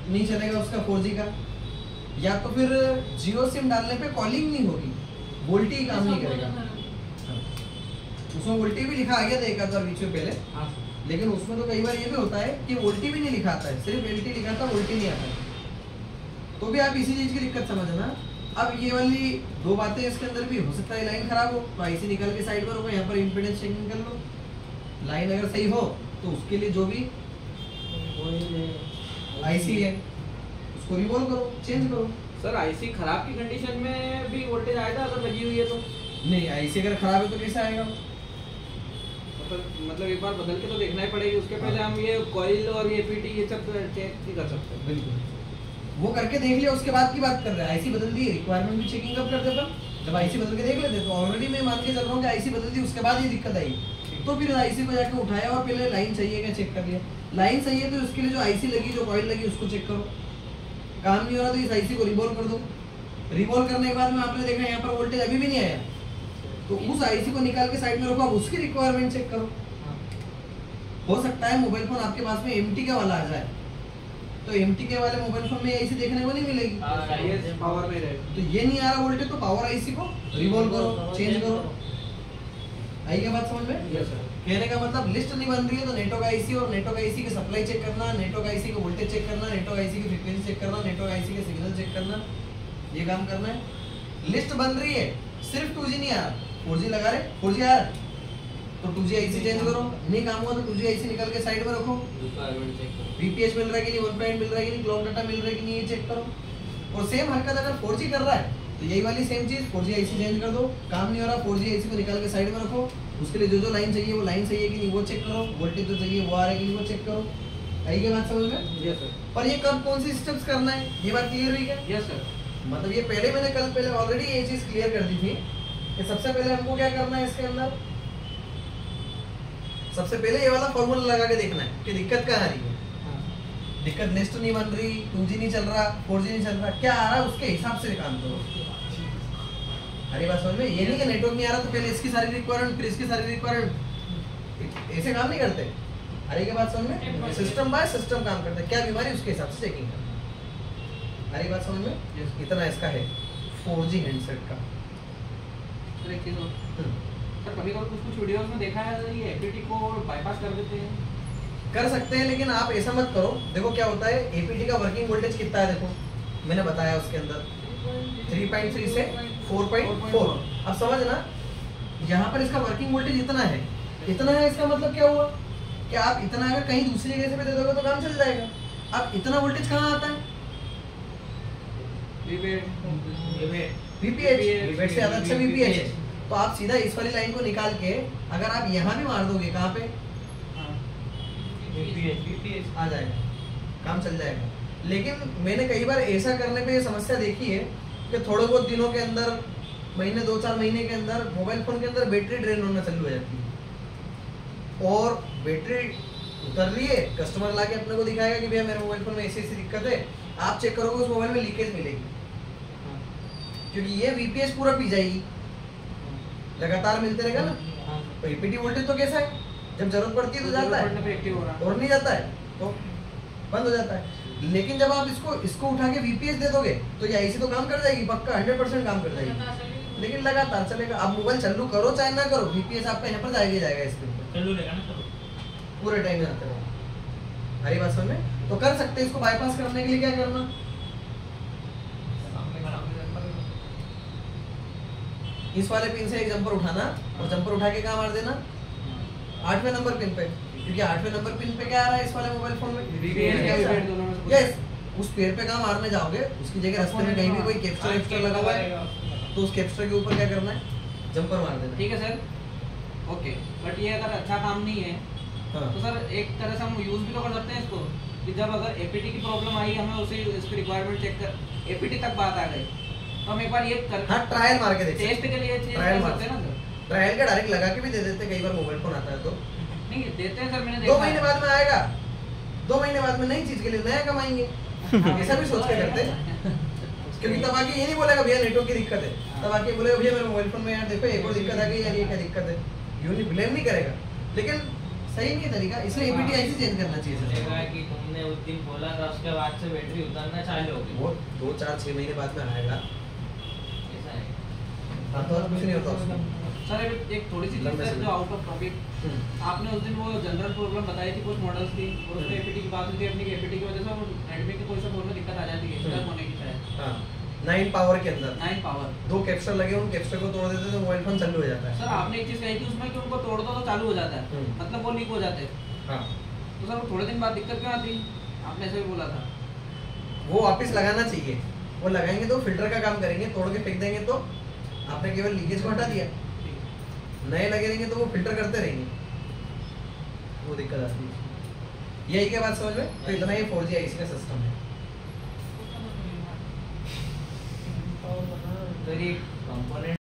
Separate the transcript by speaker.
Speaker 1: नहीं चलेगा उसका 4G का, या तो फिर जियो सिम डालने पे कॉलिंग नहीं होगी, वोल्टी काम नहीं करेगा। उसमें वोल्टी भी लिखा आ गया था एक आधा बीच में पहले, लेकिन उसमें तो कई बार ये भी होता है कि वोल्टी भी नहीं लिखा आता है, सिर्फ एलटी लिखा था, वोल्टी नहीं आता है। तो भी आप इसी चीज की दिक्कत समझना। अब ये वाली दो बातें इसके अंदर भी हो सकता है लाइन खराब हो तो आईसी निकाल के साइड में रखो, यहाँ पर इम्पीडेंस चेकिंग कर लो, लाइन अगर सही हो तो उसके लिए जो भी आईसी है उसको रिवॉल्व करो, चेंज करो।
Speaker 2: सर आईसी खराब की कंडीशन में भी वोल्टेज आएगा अगर लगी हुई है तो?
Speaker 1: नहीं, आईसी अगर खराब है तो कैसे आएगा?
Speaker 2: मतलब एक बार बदल के तो देखना ही पड़ेगी, उसके पहले हम ये कॉइल और ये पीटी ये सब चेक नहीं कर सकते।
Speaker 1: बिल्कुल, वो करके देख लिया उसके बाद की बात कर रहे हैं। आईसी बदल दी, रिक्वायरमेंट भी चेकिंग कब करते अपन? जब आईसी बदल के देख लेते तो ऑलरेडी मैं मान के चल रहा हूँ कि आईसी बदल दी उसके बाद ये दिक्कत आई, तो फिर आईसी को जाके उठाया और पहले लाइन चाहिए क्या चेक कर लिया। लाइन सही है तो उसके लिए जो आईसी लगी, जो कॉइल लगी उसको चेक करो। काम नहीं हो रहा तो इस आईसी को रिवॉल्व कर दो। रिवॉल्व करने के बाद में आपने देखा यहाँ पर वोल्टेज अभी भी नहीं आया, तो उस आईसी को निकाल के साइड में रखो, अब उसकी रिक्वायरमेंट चेक करो। हो सकता है मोबाइल फोन आपके पास में एमटी का वाला आ जाए, तो एमटी के वाले मोबाइल फोन में आईसी देखने को नहीं मिलेगी,
Speaker 2: पावर में रहेगा।
Speaker 1: तो ये नहीं आ रहा वोल्टेज तो पावर आईसी को रिवॉल्व करो, चेंज करो। आई क्या बात समझ में?
Speaker 2: Yes sir.
Speaker 1: कहने का मतलब लिस्ट नहीं बन रही है तो नेटवर्क आईसी और नेटवर्क आईसी की सप्लाई चेक करना, नेटवर्क आईसी का वोल्टेज चेक करना, नेटवर्क आईसी की फ्रीक्वेंसी चेक करना, नेटवर्क आईसी के सिग्नल चेक करना, ये काम करना है। लिस्ट बन रही है, सिर्फ 2G नहीं आ रहा, 4G लगा रहे, 4G आ रहा तो 2G आईसी चेंज करो। नहीं काम हुआ तो 2G आईसी निकाल के साइड में रखो, VPH मिल रहा है कि नहीं, 1 मिल रहा है कि नहीं, क्लॉक डाटा मिल रहा है कि नहीं, ये चेक करो। और सेम हरकत अगर 4G कर रहा है तो यही वाली सेम चीज 4G आईसी चेंज कर दो। काम नहीं हो रहा 4G आईसी को निकाल के साइड में रखो, उसके लिए जो लाइन चाहिए वो लाइन सही है कि नहीं वो चेक करो, वोल्टेज जो चाहिए वो आ रहा है कि नहीं वो चेक करो। आई क्या बात समझ में?
Speaker 2: Yes sir.
Speaker 1: पर ये कब कौन सी स्टेप्स करना है ये बात क्लियर हुई क्या?
Speaker 2: Yes sir.
Speaker 1: मतलब ये पहले मैंने कल पहले ऑलरेडी ये चीज क्लियर कर दी थी कि सबसे पहले हमको क्या करना है इसके अंदर, सबसे पहले ये वाला फॉर्मूला लगा के देखना है कि दिक्कत कहाँ आ रही है। दिक्कत लिस्ट नहीं बन रही, 2G नहीं चल रहा, 4G नहीं चल रहा, क्या आ रहा है उसके हिसाब से काम करो। अरे बात समझ में? ये नहीं कि नेटवर्क नहीं आ रहा तो पहले इसकी सारी रिक्वायरमेंट फिर इसकी सारी रिक्वायरमेंट, ऐसे काम नहीं करते। अरे क्या बात समझ में? सिस्टम बाय सिस्टम काम करते हैं, क्या बीमारी उसके हिसाब से चेकिंग करते। अरे बात समझ में? इतना इसका है 4G हैंडसेट का।
Speaker 2: सर एक चीज और, सर कभी कभी कुछ वीडियोस में देखा है ये एपीटी को बाईपास कर देते हैं।
Speaker 1: कर सकते हैं लेकिन आप ऐसा मत करो। देखो क्या होता है, एपीटी का वर्किंग वोल्टेज कितना है देखो मैंने बताया उसके अंदर 3.3 से 4.4। अब समझना यहाँ पर इसका वर्किंग वोल्टेज इतना है, इतना है, इसका मतलब क्या हुआ कि आप इतना अगर कहीं दूसरी जगह से भी दे दोगे तो काम चल जाएगा। अब इतना वोल्टेज कहाँ आता है? VPH से ज्यादा अच्छा VPH है। तो आप सीधा इस वाली लाइन को निकाल के अगर आप यहाँ भी मार दोगे, कहाँ पे VPH आ जाएगा, काम चल जाएगा। लेकिन मैंने कई बार ऐसा करने पे ये समस्या देखी है कि थोड़े बहुत दिनों के अंदर, महीने 2-4 महीने के अंदर मोबाइल फोन के अंदर बैटरी ड्रेन होना चालू हो जाती है और बैटरी उतर रही है, कस्टमर लाके अपने को दिखाएगा कि भैया मेरे मोबाइल फोन में ऐसी ऐसी दिक्कत है, आप चेक करोगे उस मोबाइल में लीकेज मिलेगी क्योंकि ये VPH पूरा पी जाएगी, लगातार मिलते रहेगा ना। तो एपीटी वोल्टेज तो कैसा है, जब जरूरत पड़ती है तो जाता है और नहीं जाता है तो बंद हो जाता है। लेकिन जब आप इसको उठा के VPH दे दोगे तो ये आईसी तो काम कर जाएगी, पक्का 100% काम कर जाएगी, लेकिन लगातार चलेगा। आप मोबाइल चालू करो चाहे ना करो, VPH आपका यहाँ पर जाएगा इस पे पूरे टाइम में आते रहो। हरी बात समझ में? तो कर सकते हैं। इसको बाईपास करने के लिए क्या करना, इस वाले पिन से एक जंपर उठाना और जंपर उठा के कहाँ मार देना, 8वें नंबर पिन पे, क्योंकि 8वें नंबर पिन पे क्या आ रहा है इस वाले मोबाइल फोन में, यस उस पेड़ पे कहाँ मारने जाओगे, उसकी जगह रास्ते में कहीं भी कोई कैप्चर लगा हुआ है तो उस कैप्चर के ऊपर क्या करना है, जंपर मार देना।
Speaker 2: ठीक है सर, ओके। बट ये अगर अच्छा काम नहीं है तो सर एक तरह से हम यूज भी तो कर सकते हैं इसको कि जब अगर एपीटी की प्रॉब्लम आई, हमें उसे इसकी रिक्वायरमेंट चेक कर एपीटी तक बात आ गई तो हम एक बार ये कर
Speaker 1: ट्रायल मार के देखते हैं,
Speaker 2: टेस्ट के लिए चेक कर सकते हैं ना सर।
Speaker 1: ट्रायल का डायरेक्ट लगा के भी दे देते हैं, कई बार मोबाइल फोन आता है तो
Speaker 2: नहीं देते हैं सर, मैंने
Speaker 1: 2 महीने बाद में आएगा, 2 महीने बाद में नई चीज के लिए नया कमाएंगे, ऐसा भी सोच के करते हैं। क्योंकि तब आके ये नहीं बोलेगा भैया नेटवर्क की दिक्कत है, तब आके बोलेगा भैया मेरे मोबाइल फोन में यार देखो एक और दिक्कत आ गई यार, ये क्या दिक्कत है, यूं नहीं ब्लेम नहीं करेगा। लेकिन सही नहीं है तरीका, इसलिए एपीटी ऐसे चेंज करना चाहिए
Speaker 3: मुझे
Speaker 1: सर।
Speaker 3: कहा कि तुमने उस दिन बोला था, उसके बाद से बैटरी उतरना चालू हो गई।
Speaker 1: वो 2-4-6 महीने बाद में आएगा,
Speaker 3: ऐसा है।
Speaker 1: हाँ तो कुछ नहीं होता उसमें।
Speaker 2: सर एक थोड़ी सी चीज सर जो आउट ऑफ टॉपिक, आपने उस दिन वो जनरल प्रॉब्लम बताई थी कुछ मॉडल्स की, और उसमें एपीटी की बात हुई थी अपनी, एपीटी की वजह से वो एडमिट के कोई सा बोर्ड में दिक्कत आ जाती है स्टक होने की शायद।
Speaker 1: हाँ 9 पावर के अंदर
Speaker 2: 9 पावर
Speaker 1: 2 कैप्चर लगे, उन कैप्चर को तोड़ देते तो मोबाइल फोन चालू हो जाता है।
Speaker 2: सर आपने एक चीज कही थी उसमें कि उनको तोड़ दो तो चालू हो जाता है, मतलब वो लीक हो जाते हैं।
Speaker 1: हाँ
Speaker 2: तो सर वो थोड़े दिन बाद दिक्कत क्यों आती? आपने ऐसे भी बोला था।
Speaker 1: वो वापस लगाना चाहिए, वो लगाएंगे तो फिल्टर का काम करेंगे, तोड़ के फेंक देंगे तो आपने केवल लीकेज को हटा दिया, नए लगे रहेंगे तो वो फिल्टर करते रहेंगे, वो दिक्कत आती है। यही के बात समझ में, तो इतना ही 4G IC का सिस्टम है।
Speaker 3: तो ये कंपोनेंट